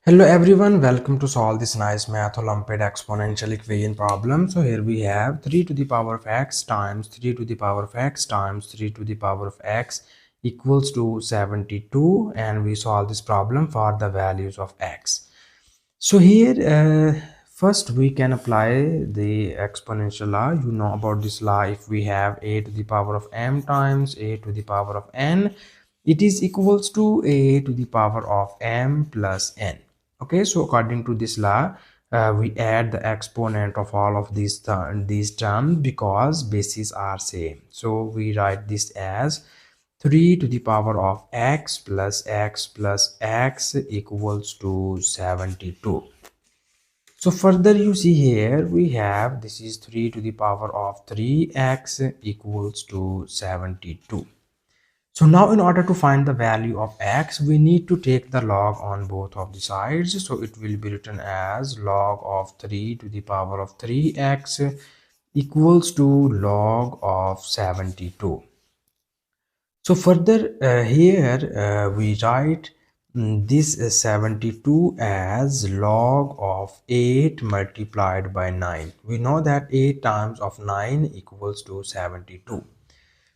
Hello everyone, welcome to solve this nice math Olympiad exponential equation problem. So here we have 3 to the power of x times 3 to the power of x times 3 to the power of x equals to 72, and we solve this problem for the values of x. So here first we can apply the exponential law. You know about this law. If we have a to the power of m times a to the power of n, it is equals to a to the power of m plus n. Okay, so according to this law, we add the exponent of all of these terms because bases are same. So we write this as 3 to the power of x plus x plus x equals to 72. So further you see here we have this is 3 to the power of 3x equals to 72. So now in order to find the value of x, we need to take the log on both of the sides. So it will be written as log of 3 to the power of 3x equals to log of 72. So further here we write this 72 as log of 8 multiplied by 9. We know that 8 times of 9 equals to 72.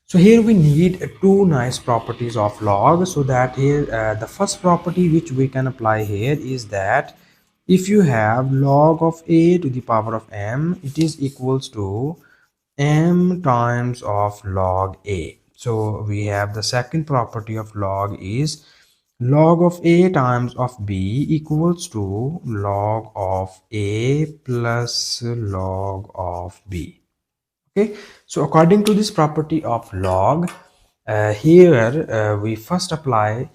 So here we need two nice properties of log, so that here the first property which we can apply here is that if you have log of a to the power of m, it is equals to m times of log a. So we have the second property of log is log of a times of b equals to log of a plus log of b. Okay, so according to this property of log, here we first apply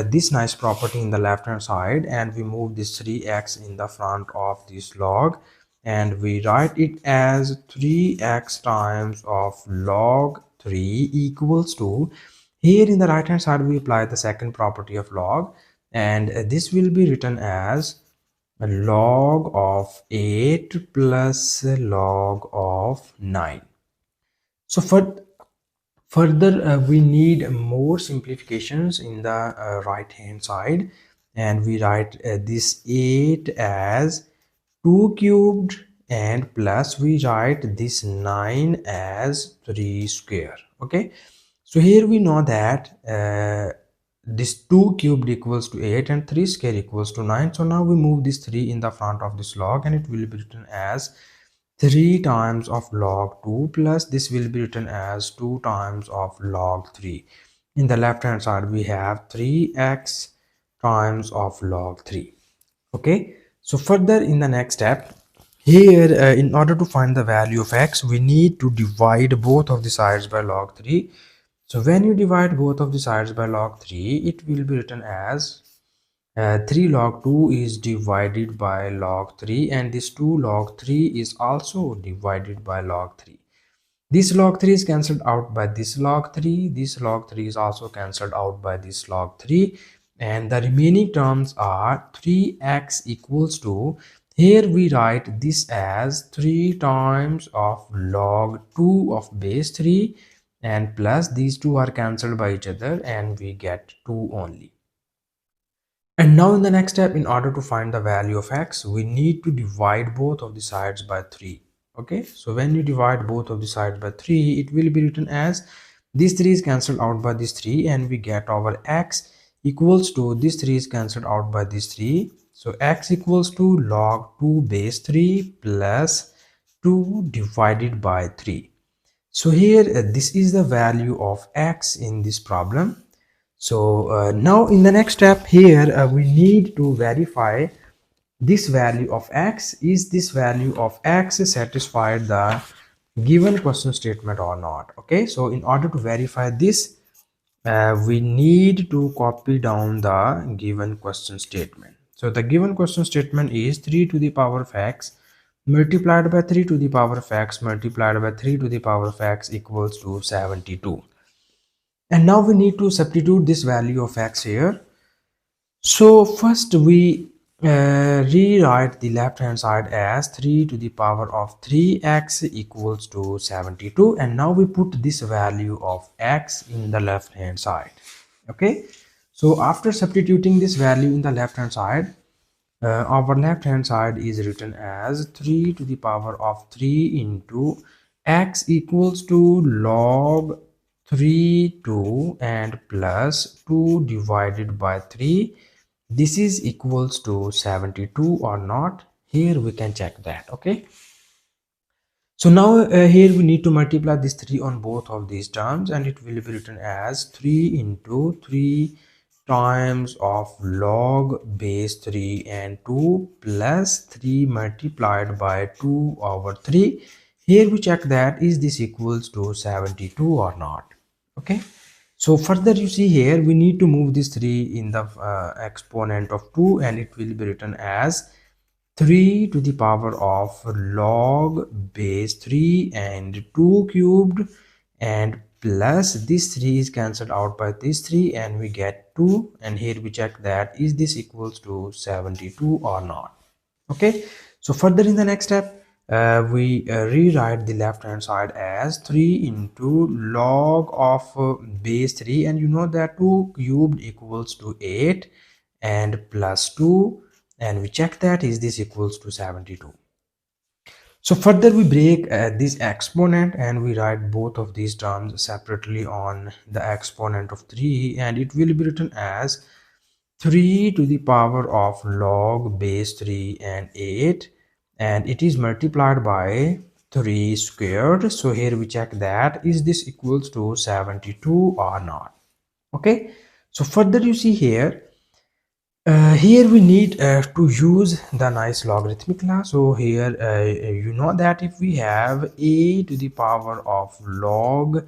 this nice property in the left hand side, and we move this 3x in the front of this log, and we write it as 3x times of log 3 equals to, here in the right hand side we apply the second property of log, and this will be written as log of 8 plus log of 9. So further we need more simplifications in the right hand side, and we write this 8 as 2 cubed, and plus we write this 9 as 3 square. Okay, so here we know that this 2 cubed equals to 8 and 3 square equals to 9. So now we move this 3 in the front of this log, and it will be written as 3 times of log 2 plus this will be written as 2 times of log 3. In the left hand side we have 3x times of log 3. Okay, so further in the next step, here in order to find the value of x, we need to divide both of the sides by log 3. So when you divide both of the sides by log 3, it will be written as 3 log 2 is divided by log 3, and this 2 log 3 is also divided by log 3. This log 3 is cancelled out by this log 3. This log 3 is also cancelled out by this log 3, and the remaining terms are 3x equals to, here we write this as 3 times of log 2 of base 3, and plus these two are cancelled by each other and we get 2 only. And now in the next step, in order to find the value of x, we need to divide both of the sides by 3. Okay, so when you divide both of the sides by 3, it will be written as this 3 is cancelled out by this 3, and we get our x equals to this 3 is cancelled out by this 3. So x equals to log 2 base 3 plus 2 divided by 3. So here this is the value of x in this problem. So now in the next step here we need to verify this value of x. Is this value of x satisfied the given question statement or not? Okay, so in order to verify this, we need to copy down the given question statement. So the given question statement is 3 to the power of x multiplied by 3 to the power of x multiplied by 3 to the power of x equals to 72. And now we need to substitute this value of x here. So first we rewrite the left hand side as 3 to the power of 3x equals to 72, and now we put this value of x in the left hand side. Okay, so after substituting this value in the left hand side, our left hand side is written as 3 to the power of 3 into x equals to log 3 2 and plus 2 divided by 3. This is equals to 72 or not. Here we can check that. Okay, so now here we need to multiply this 3 on both of these terms, and it will be written as 3 into 3 times of log base 3 and 2 plus 3 multiplied by 2 over 3. Here we check that is this equals to 72 or not. Okay, so further you see here we need to move this 3 in the exponent of 2, and it will be written as 3 to the power of log base 3 and 2 cubed, and plus this 3 is cancelled out by this 3 and we get 2, and here we check that is this equals to 72 or not. Okay, so further in the next step we rewrite the left hand side as 3 into log of base 3, and you know that 2 cubed equals to 8 and plus 2, and we check that is this equals to 72. So further we break this exponent and we write both of these terms separately on the exponent of 3, and it will be written as 3 to the power of log base 3 and 8, and it is multiplied by 3 squared. So here we check that is this equals to 72 or not. Okay, so further you see here here we need to use the nice logarithmic law. So here you know that if we have a to the power of log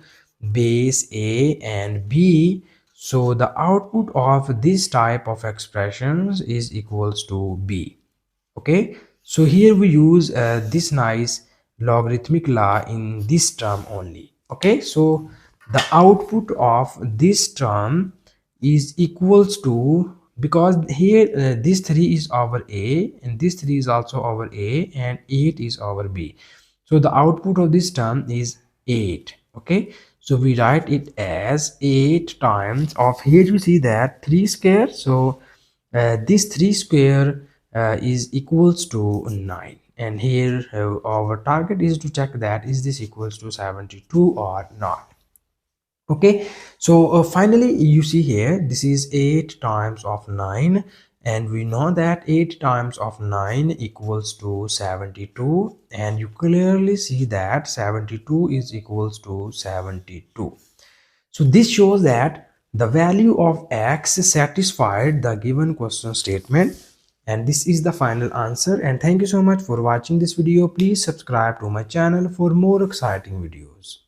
base a and b, so the output of this type of expressions is equals to b. Okay, so here we use this nice logarithmic law in this term only. Okay, so the output of this term is equals to, because here this 3 is our a and this 3 is also our a and 8 is our b, so the output of this term is 8. Okay, so we write it as 8 times of, here you see that 3 square, so this 3 square is equals to 9, and here our target is to check that is this equals to 72 or not. Okay, so finally you see here this is 8 times of 9, and we know that 8 times of 9 equals to 72, and you clearly see that 72 is equals to 72. So this shows that the value of x satisfied the given question statement, and this is the final answer. And thank you so much for watching this video. Please subscribe to my channel for more exciting videos.